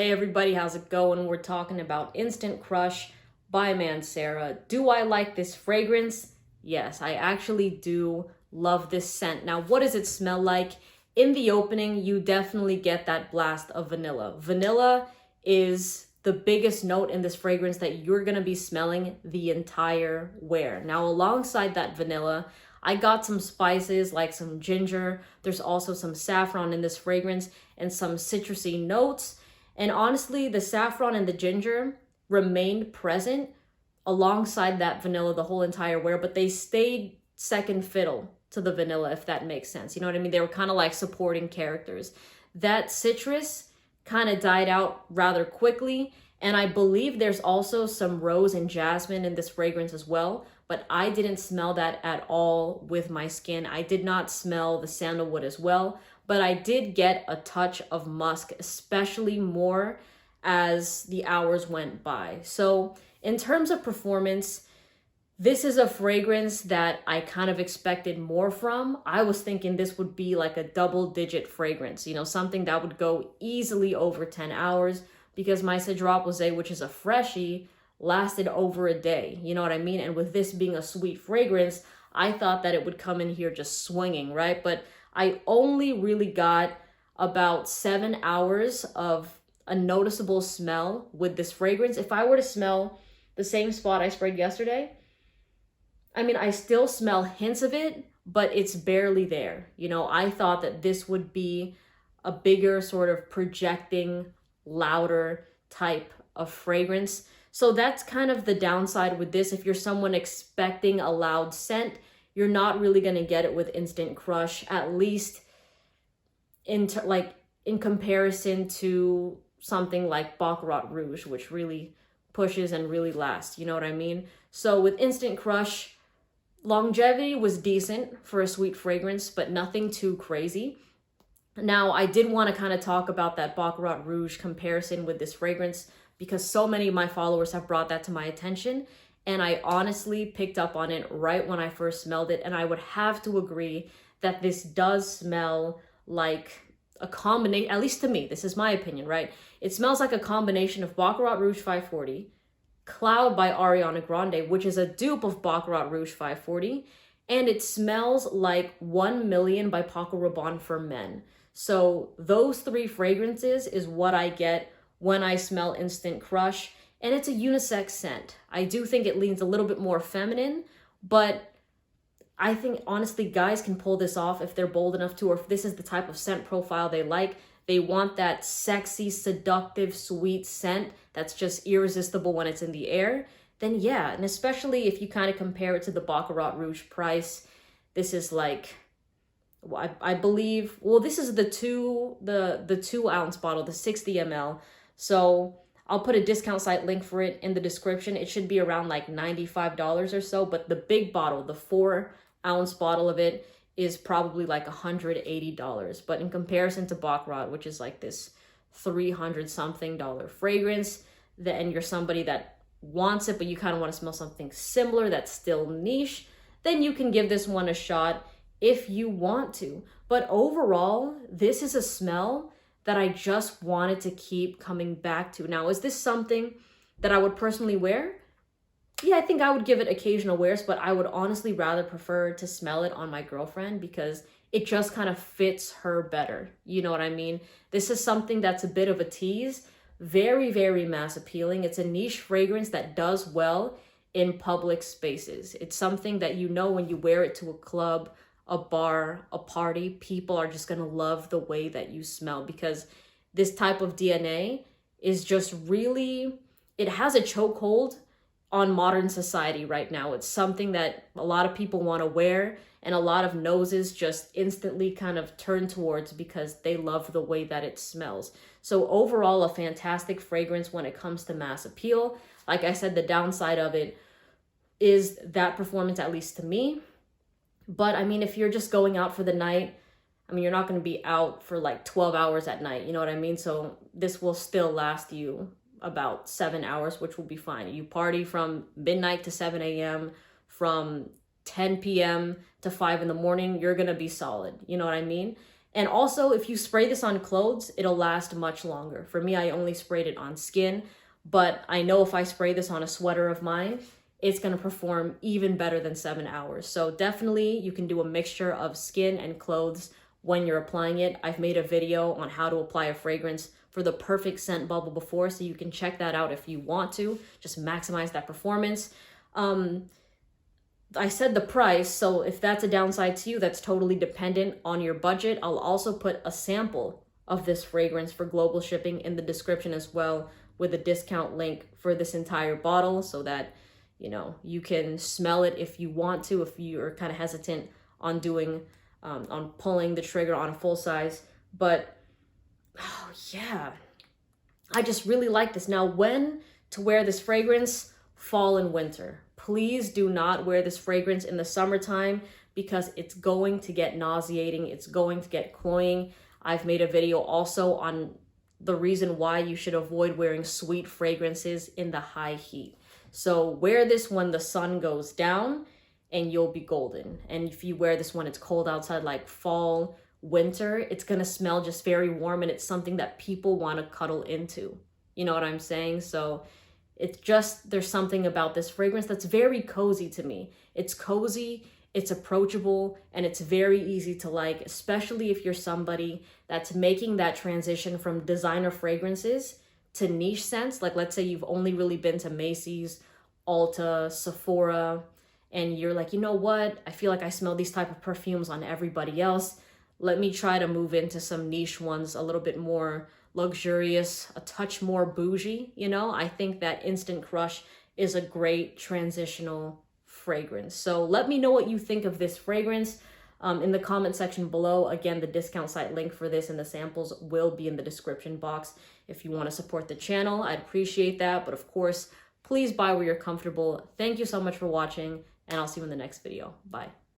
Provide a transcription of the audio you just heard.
Hey everybody, how's it going? We're talking about Instant Crush by Mancera. Do I like this fragrance? Yes, I actually do love this scent. Now, what does it smell like? In the opening, you definitely get that blast of vanilla. Vanilla is the biggest note in this fragrance that you're gonna be smelling the entire wear. Now, alongside that vanilla, I got some spices like some ginger. There's also some saffron in this fragrance and some citrusy notes. And honestly, the saffron and the ginger remained present alongside that vanilla the whole entire wear, but they stayed second fiddle to the vanilla, if that makes sense. You know what I mean? They were kind of like supporting characters. That citrus kind of died out rather quickly. And I believe there's also some rose and jasmine in this fragrance as well, but I didn't smell that at all with my skin. I did not smell the sandalwood as well, but I did get a touch of musk, especially more as the hours went by. So in terms of performance, this is a fragrance that I kind of expected more from. I was thinking this would be like a double-digit fragrance, something that would go easily over 10 hours because my Cedroit Rosé, which is a freshie, lasted over a day. You know what I mean? And with this being a sweet fragrance, I thought that it would come in here just swinging, right? But I only really got about 7 hours of a noticeable smell with this fragrance. If I were to smell the same spot I sprayed yesterday, I still smell hints of it, but it's barely there. I thought that this would be a bigger sort of projecting, louder type of fragrance. So that's kind of the downside with this. If you're someone expecting a loud scent, you're not really going to get it with Instant Crush, at least in comparison to something like Baccarat Rouge, which really pushes and really lasts. You know what I mean? So with Instant Crush, longevity was decent for a sweet fragrance, but nothing too crazy. Now, I did want to kind of talk about that Baccarat Rouge comparison with this fragrance because so many of my followers have brought that to my attention. And I honestly picked up on it right when I first smelled it. And I would have to agree that this does smell like a combination, at least to me, this is my opinion, right? It smells like a combination of Baccarat Rouge 540, Cloud by Ariana Grande, which is a dupe of Baccarat Rouge 540, and it smells like 1 Million by Paco Rabanne for men. So those three fragrances is what I get when I smell Instant Crush. And it's a unisex scent. I do think it leans a little bit more feminine, but I think honestly guys can pull this off if they're bold enough to, or if this is the type of scent profile they like. They want that sexy, seductive, sweet scent that's just irresistible when it's in the air. Then yeah, and especially if you kind of compare it to the Baccarat Rouge price, this is like, I believe, well, this is the 2-ounce bottle, the 60 ml. So I'll put a discount site link for it in the description. It should be around like $95 or so, but the big bottle, the 4-ounce bottle of it, is probably like $180. But in comparison to Baccarat, which is like this $300-something fragrance, and you're somebody that wants it, but you kind of want to smell something similar that's still niche, then you can give this one a shot if you want to. But overall, this is a smell that I just wanted to keep coming back to. Now, is this something that I would personally wear? Yeah, I think I would give it occasional wears, but I would honestly rather prefer to smell it on my girlfriend because it just kind of fits her better. You know what I mean? This is something that's a bit of a tease. Very, very mass appealing. It's a niche fragrance that does well in public spaces. It's something that when you wear it to a club, a bar, a party, people are just going to love the way that you smell because this type of DNA is just really, it has a chokehold on modern society right now. It's something that a lot of people want to wear and a lot of noses just instantly kind of turn towards because they love the way that it smells. So overall, a fantastic fragrance when it comes to mass appeal. Like I said, the downside of it is that performance, at least to me. But if you're just going out for the night, you're not going to be out for like 12 hours at night. You know what I mean? So this will still last you about 7 hours, which will be fine. You party from midnight to 7 a.m., from 10 p.m. to 5 in the morning, you're going to be solid. You know what I mean? And also, if you spray this on clothes, it'll last much longer. For me, I only sprayed it on skin, but I know if I spray this on a sweater of mine, it's going to perform even better than 7 hours. So definitely you can do a mixture of skin and clothes when you're applying it. I've made a video on how to apply a fragrance for the perfect scent bubble before, so you can check that out if you want to. Just maximize that performance. I said the price, so if that's a downside to you, that's totally dependent on your budget. I'll also put a sample of this fragrance for global shipping in the description as well, with a discount link for this entire bottle, so that you can smell it if you want to, if you're kind of hesitant on doing on pulling the trigger on a full size. But oh yeah, I just really like this. Now, when to wear this fragrance? Fall and winter. Please do not wear this fragrance in the summertime, because it's going to get nauseating. It's going to get cloying. I've made a video also on the reason why you should avoid wearing sweet fragrances in the high heat. So wear this when the sun goes down and you'll be golden. And if you wear this when it's cold outside, like fall, winter, it's gonna smell just very warm, and it's something that people want to cuddle into. You know what I'm saying? So it's just, there's something about this fragrance that's very cozy to me. It's cozy, it's approachable, and it's very easy to like, especially if you're somebody that's making that transition from designer fragrances to niche scents. Like, let's say you've only really been to Macy's, Ulta, Sephora, and you're like, you know what? I feel like I smell these type of perfumes on everybody else. Let me try to move into some niche ones, a little bit more luxurious, a touch more bougie. I think that Instant Crush is a great transitional fragrance. So let me know what you think of this fragrance in the comment section below. Again, the discount site link for this and the samples will be in the description box. If you want to support the channel, I'd appreciate that. But of course, please buy where you're comfortable. Thank you so much for watching, and I'll see you in the next video. Bye.